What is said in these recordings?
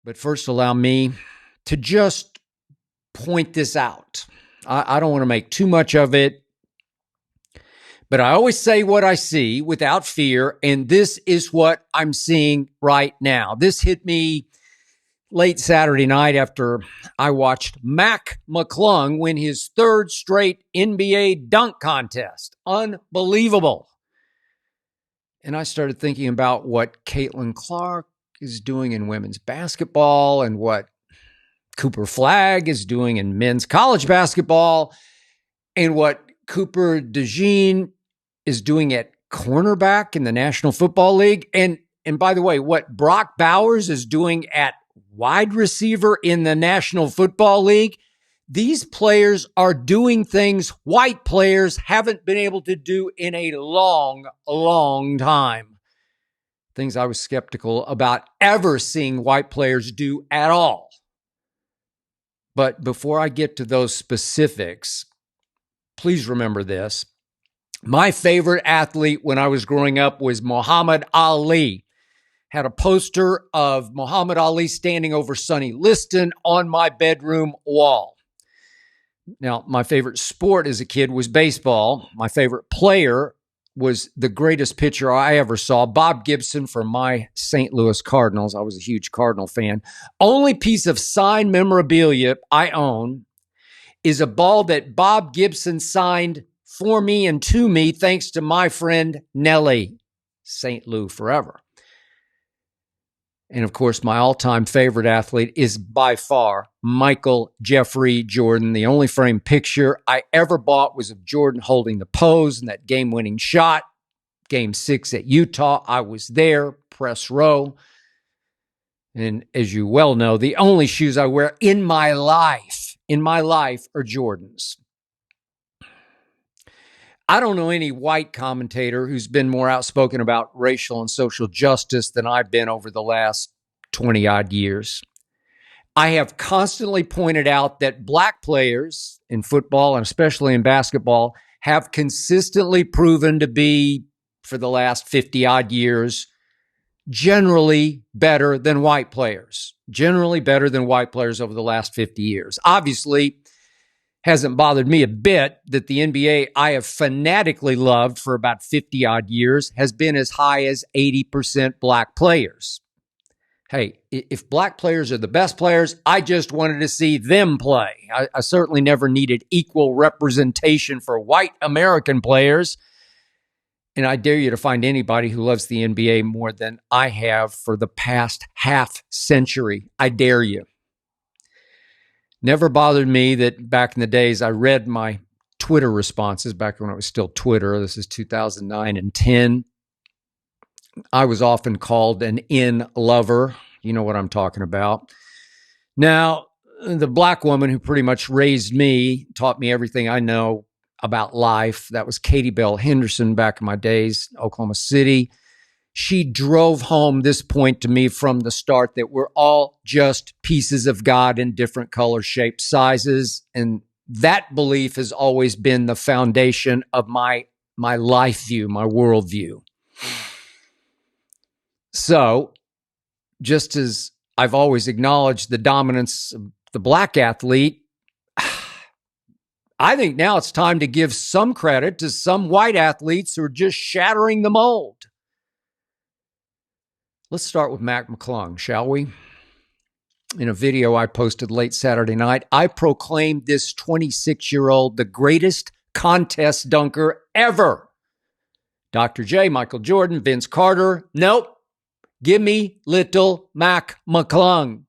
But first, allow me to just point this out. I don't want to make too much of it, but I always say what I see without fear, and this is what I'm seeing right now. This hit me late Saturday night after I watched McClung win his third straight NBA dunk contest. Unbelievable. And I started thinking about what Caitlyn Clark is doing in women's basketball and what Cooper Flagg is doing in men's college basketball and what Cooper DeJean is doing at cornerback in the National Football League. And by the way, what Brock Bowers is doing at wide receiver in the National Football League. These players are doing things white players haven't been able to do in a long time. Things I was skeptical about ever seeing white players do at all. But before I get to those specifics, please remember this. My favorite athlete when I was growing up was Muhammad Ali. Had a poster of Muhammad Ali standing over Sonny Liston on my bedroom wall. Now, my favorite sport as a kid was baseball. My favorite player was the greatest pitcher I ever saw, Bob Gibson from my St. Louis Cardinals. I was a huge Cardinal fan. Only piece of signed memorabilia I own is a ball that Bob Gibson signed for me and to me thanks to my friend Nellie. St. Lou forever. And of course, my all-time favorite athlete is by far Michael Jeffrey Jordan. The only framed picture I ever bought was of Jordan holding the pose in that game-winning shot. Game 6 at Utah. I was there, press row. And as you well know, the only shoes I wear in my life are Jordans. I don't know any white commentator who's been more outspoken about racial and social justice than I've been over the last 20-odd years. I have constantly pointed out that black players in football and especially in basketball have consistently proven to be, for the last 50-odd years, generally better than white players. Generally better than white players over the last 50 years. Obviously, hasn't bothered me a bit that the NBA I have fanatically loved for about 50-odd years has been as high as 80% black players. Hey, if black players are the best players, I just wanted to see them play. I certainly never needed equal representation for white American players. And I dare you to find anybody who loves the NBA more than I have for the past half century. I dare you. Never bothered me that back in the days I read my Twitter responses back when it was still Twitter. This is 2009 and 10. I was often called an in lover. You know what I'm talking about. Now, the black woman who pretty much raised me, taught me everything I know about life, that was Katie Bell Henderson back in my days, Oklahoma City. She drove home this point to me from the start that we're all just pieces of God in different colors, shapes, sizes. And that belief has always been the foundation of my life view, my worldview. So just as I've always acknowledged the dominance of the black athlete, I think now it's time to give some credit to some white athletes who are just shattering the mold. Let's start with McClung, shall we? In a video I posted late Saturday night, I proclaimed this 26-year-old the greatest contest dunker ever. Dr. J, Michael Jordan, Vince Carter. Nope. Give me little McClung,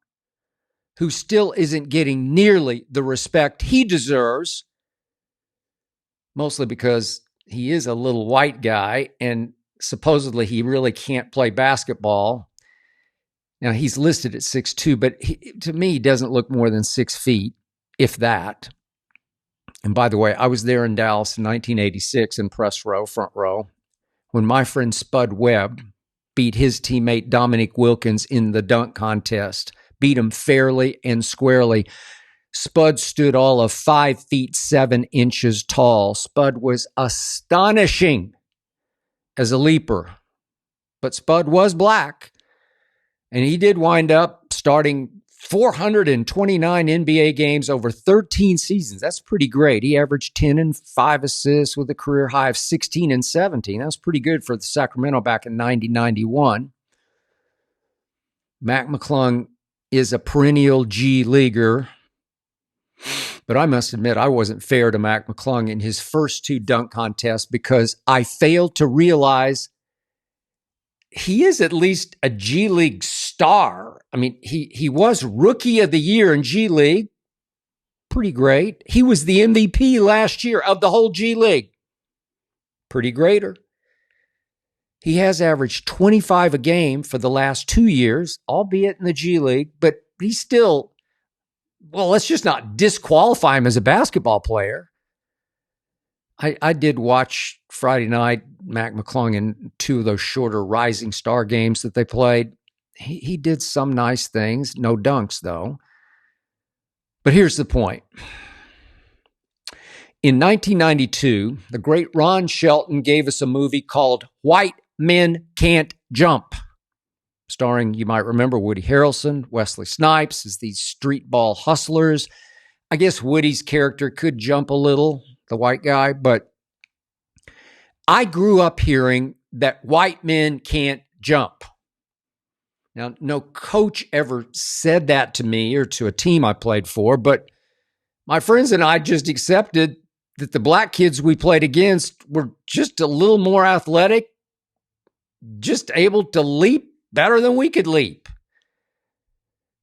who still isn't getting nearly the respect he deserves, mostly because he is a little white guy and supposedly he really can't play basketball. Now, he's listed at 6'2", but to me, he doesn't look more than 6 feet, if that. And by the way, I was there in Dallas in 1986 in press row, front row, when my friend Spud Webb beat his teammate Dominique Wilkins in the dunk contest, beat him fairly and squarely. Spud stood all of 5 feet 7 inches tall. Spud was astonishing as a leaper, but Spud was black, and he did wind up starting 429 NBA games over 13 seasons. That's pretty great. He averaged 10 and 5 assists with a career high of 16 and 17. That was pretty good for the Sacramento back in 90-91. Mac McClung is a perennial G leaguer, but I must admit I wasn't fair to Mac McClung in his first 2 dunk contests because I failed to realize he is at least a G League star. I mean, he was Rookie of the Year in G League. Pretty great. He was the MVP last year of the whole G League. Pretty greater. He has averaged 25 a game for the last 2 years, albeit in the G League, but he's still, well, let's just not disqualify him as a basketball player. I did watch Friday night Mac McClung in 2 of those shorter Rising Star games that they played. He did some nice things, no dunks though. But here's the point. In 1992, the great Ron Shelton gave us a movie called White Men Can't Jump, starring, you might remember, Woody Harrelson, Wesley Snipes as these street ball hustlers. I guess Woody's character could jump a little, the white guy, but I grew up hearing that white men can't jump. Now, no coach ever said that to me or to a team I played for, but my friends and I just accepted that the black kids we played against were just a little more athletic, just able to leap better than we could leap.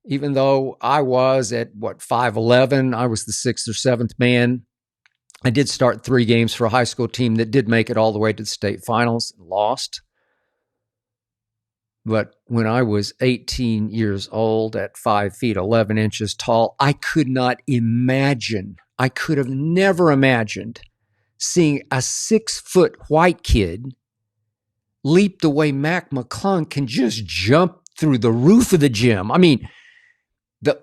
Even though I was at, 5'11", I was the 6th or 7th man. I did start 3 games for a high school team that did make it all the way to the state finals and lost. But when I was 18 years old at 5 feet 11 inches tall, I could not imagine, I could have never imagined seeing a 6-foot white kid leap the way Mac McClung can just jump through the roof of the gym. I mean,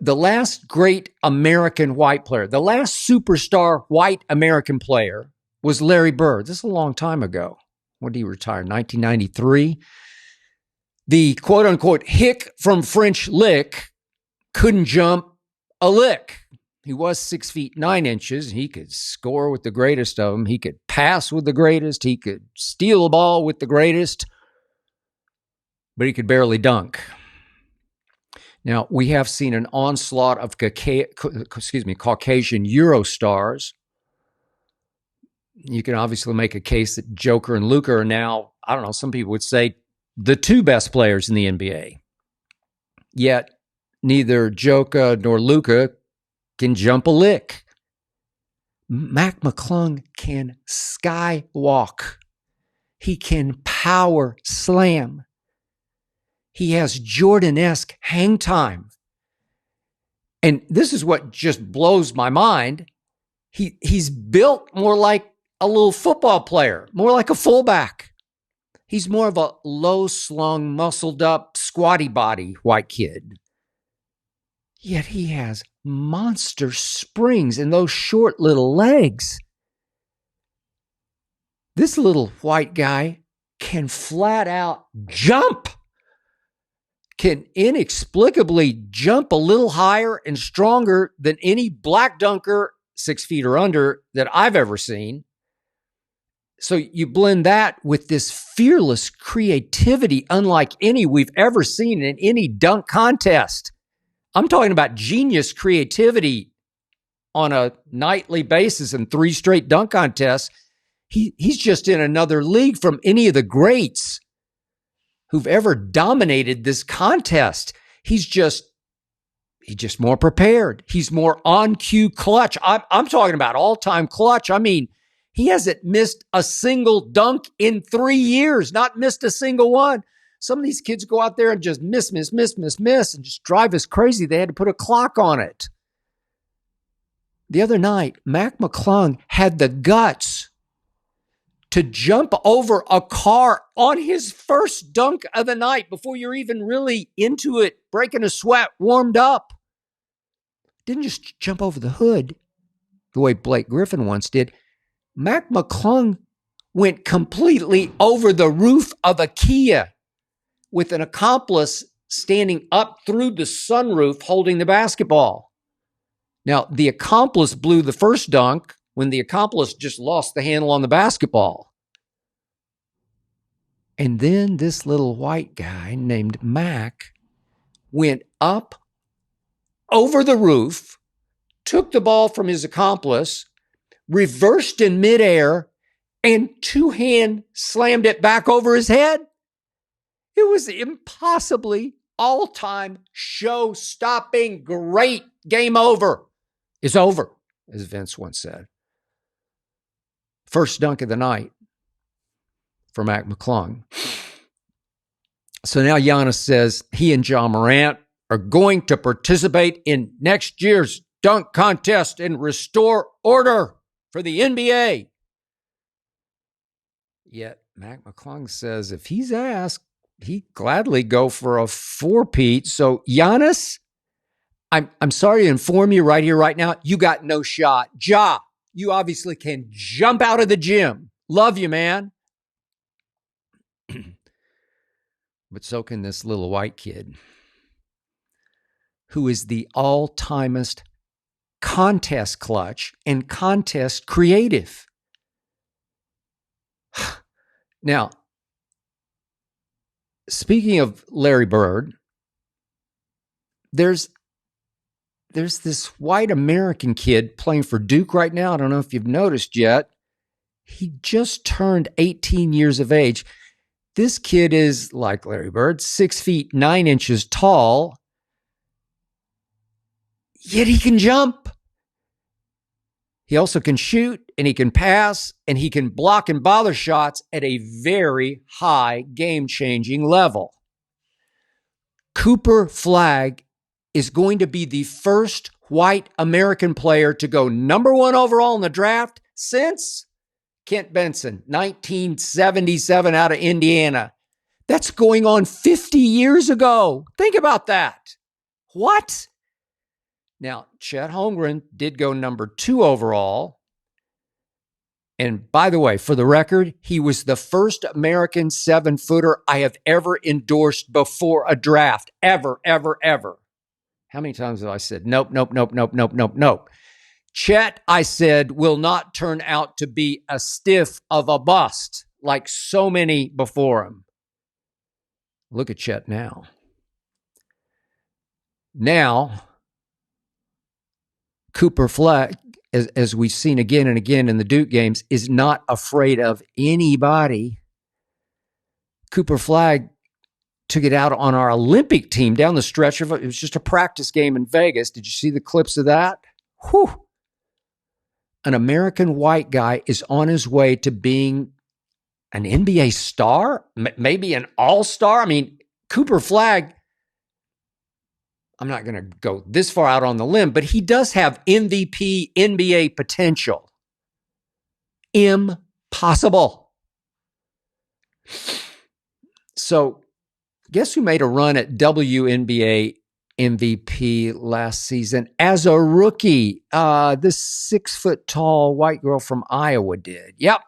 the last great American white player, the last superstar white American player was Larry Bird. This is a long time ago. When did he retire? 1993. The quote-unquote hick from French Lick couldn't jump a lick. He was 6 feet 9 inches. He could score with the greatest of them. He could pass with the greatest. He could steal a ball with the greatest. But he could barely dunk. Now, we have seen an onslaught of Caucasian Euro stars. You can obviously make a case that Joker and Luka are now, I don't know, some people would say the 2 best players in the NBA. Yet, neither Joker nor Luka can jump a lick. Mac McClung can skywalk. He can power slam. He has Jordan-esque hang time. And this is what just blows my mind. He's built more like a little football player, more like a fullback. He's more of a low-slung, muscled-up, squatty body white kid. Yet he has monster springs in those short little legs. This little white guy can flat out jump, can inexplicably jump a little higher and stronger than any black dunker 6 feet or under that I've ever seen. So you blend that with this fearless creativity unlike any we've ever seen in any dunk contest. I'm talking about genius creativity on a nightly basis in 3 straight dunk contests. He's just in another league from any of the greats who've ever dominated this contest. He's just more prepared. He's more on cue clutch. I'm talking about all-time clutch. I mean, he hasn't missed a single dunk in 3 years, not missed a single one. Some of these kids go out there and just miss, and just drive us crazy. They had to put a clock on it. The other night, Mac McClung had the guts to jump over a car on his first dunk of the night before you're even really into it, breaking a sweat, warmed up. Didn't just jump over the hood the way Blake Griffin once did. Mac McClung went completely over the roof of a Kia with an accomplice standing up through the sunroof holding the basketball. Now, the accomplice blew the first dunk when the accomplice just lost the handle on the basketball. And then this little white guy named Mac went up over the roof, took the ball from his accomplice, reversed in midair, and two-hand slammed it back over his head. It was impossibly all-time show-stopping great. Game over. It's over, as Vince once said. First dunk of the night for Mac McClung. So now Giannis says he and Ja Morant are going to participate in next year's dunk contest and restore order for the NBA. Yet Mac McClung says if he's asked, he'd gladly go for a four-peat. So Giannis, I'm sorry to inform you right here, right now, you got no shot. Ja, you obviously can jump out of the gym. Love you, man. But so can this little white kid who is the all-timest contest clutch and contest creative. Now, speaking of Larry Bird, there's this white American kid playing for Duke right now. I don't know if you've noticed yet. He just turned 18 years of age. This kid is, like Larry Bird, 6 feet 9 inches tall, yet he can jump. He also can shoot, and he can pass, and he can block and bother shots at a very high game-changing level. Cooper Flagg is going to be the first white American player to go number 1 overall in the draft since Kent Benson, 1977 out of Indiana. That's going on 50 years ago. Think about that. What? Now, Chet Holmgren did go number 2 overall. And by the way, for the record, he was the first American 7-footer I have ever endorsed before a draft. Ever, ever, ever. How many times have I said, nope, nope, nope, nope, nope, nope, nope. Chet, I said, will not turn out to be a stiff of a bust like so many before him. Look at Chet now. Now, Cooper Flagg, as we've seen again and again in the Duke games, is not afraid of anybody. Cooper Flagg took it out on our Olympic team down the stretch of it. It was just a practice game in Vegas. Did you see the clips of that? Whew. An American white guy is on his way to being an NBA star, maybe an all-star. I mean, Cooper Flagg, I'm not going to go this far out on the limb, but he does have MVP NBA potential. Impossible. So, guess who made a run at WNBA MVP last season as a rookie? This 6-foot-tall white girl from Iowa did. Yep.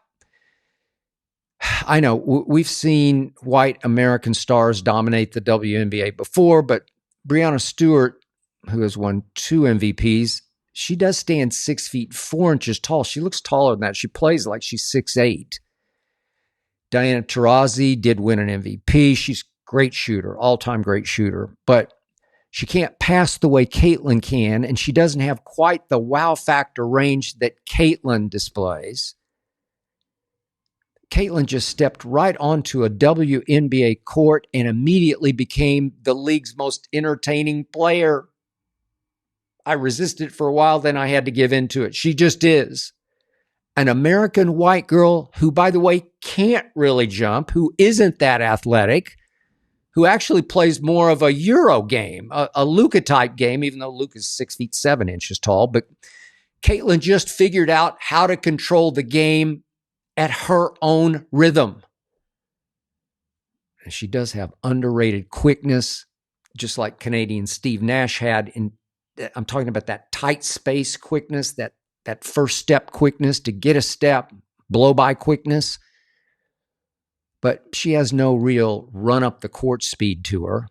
I know we've seen white American stars dominate the WNBA before, but Breanna Stewart, who has won 2 MVPs, she does stand 6 feet 4 inches tall. She looks taller than that. She plays like she's 6'8". Diana Taurasi did win an MVP. She's a great shooter, all-time great shooter, but she can't pass the way Caitlyn can, and she doesn't have quite the wow factor range that Caitlyn displays. Caitlyn just stepped right onto a WNBA court and immediately became the league's most entertaining player. I resisted for a while, then I had to give in to it. She just is. An American white girl who, by the way, can't really jump, who isn't that athletic, who actually plays more of a Euro game, a Luka-type game, even though Luka's 6 feet 7 inches tall. But Caitlyn just figured out how to control the game at her own rhythm. And she does have underrated quickness, just like Canadian Steve Nash had. I'm talking about that tight space quickness, that first step quickness to get a step, blow-by quickness. But she has no real run up the court speed to her.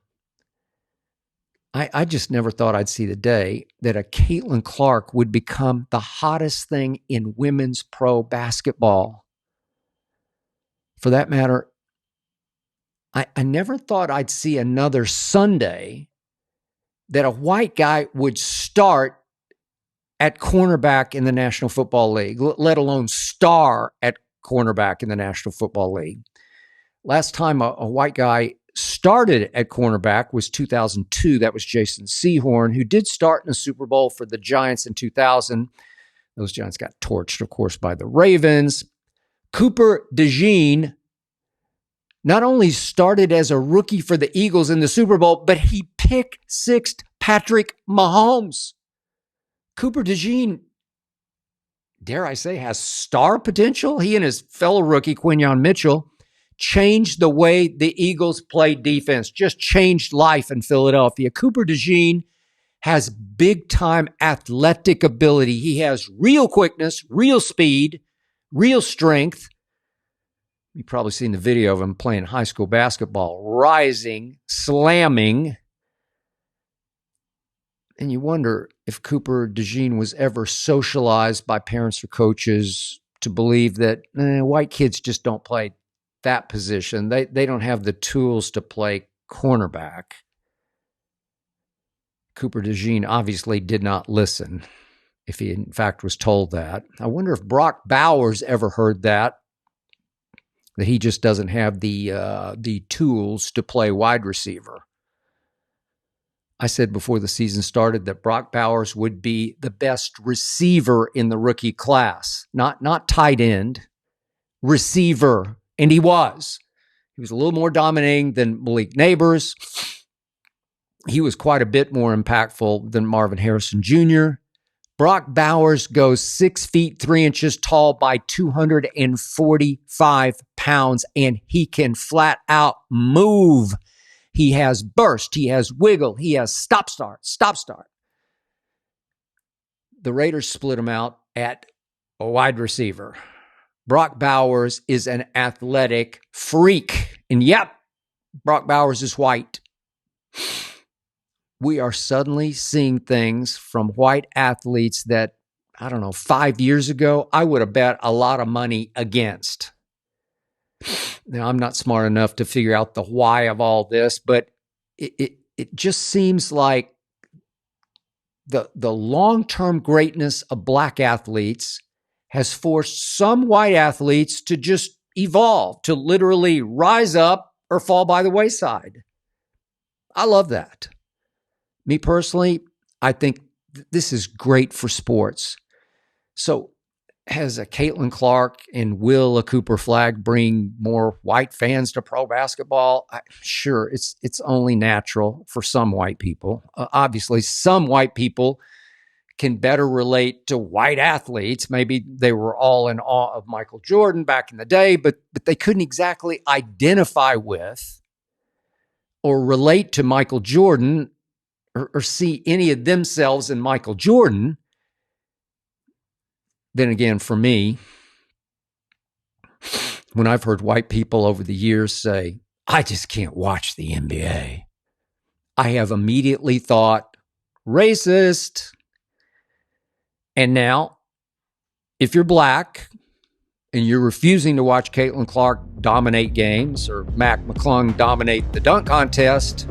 I just never thought I'd see the day that a Caitlyn Clark would become the hottest thing in women's pro basketball. For that matter, I never thought I'd see another Sunday that a white guy would start at cornerback in the National Football League, let alone star at cornerback in the National Football League. Last time a white guy started at cornerback was 2002. That was Jason Sehorn, who did start in the Super Bowl for the Giants in 2000. Those Giants got torched, of course, by the Ravens. Cooper DeJean not only started as a rookie for the Eagles in the Super Bowl, but he pick-sixed Patrick Mahomes. Cooper DeJean, dare I say, has star potential. He and his fellow rookie, Quinyon Mitchell, changed the way the Eagles played defense, just changed life in Philadelphia. Cooper DeJean has big-time athletic ability. He has real quickness, real speed, real strength. You've probably seen the video of him playing high school basketball, rising, slamming. And you wonder if Cooper DeJean was ever socialized by parents or coaches to believe that white kids just don't play that position. They don't have the tools to play cornerback. Cooper DeJean obviously did not listen, if he in fact was told that. I wonder if Brock Bowers ever heard that he just doesn't have the tools to play wide receiver. I said before the season started that Brock Bowers would be the best receiver in the rookie class, not tight end, receiver. And he was. He was a little more dominating than Malik Neighbors. He was quite a bit more impactful than Marvin Harrison Jr. Brock Bowers goes 6 feet 3 inches tall by 245 pounds, and he can flat out move. He has burst. He has wiggle. He has stop start. The Raiders split him out at a wide receiver. Brock Bowers is an athletic freak. And yep, Brock Bowers is white. We are suddenly seeing things from white athletes that, 5 years ago, I would have bet a lot of money against. Now, I'm not smart enough to figure out the why of all this, but it just seems like the long-term greatness of black athletes has forced some white athletes to just evolve, to literally rise up or fall by the wayside. I love that. Me personally, I think this is great for sports. So has a Caitlyn Clark and will a Cooper Flagg bring more white fans to pro basketball? Sure, it's only natural for some white people. Obviously, some white people can better relate to white athletes. Maybe they were all in awe of Michael Jordan back in the day, but they couldn't exactly identify with or relate to Michael Jordan or see any of themselves in Michael Jordan. Then again, for me, when I've heard white people over the years say, I just can't watch the NBA, I have immediately thought, racist. And now, if you're black and you're refusing to watch Caitlyn Clark dominate games or McClung dominate the dunk contest,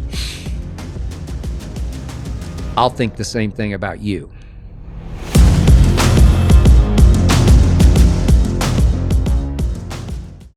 I'll think the same thing about you.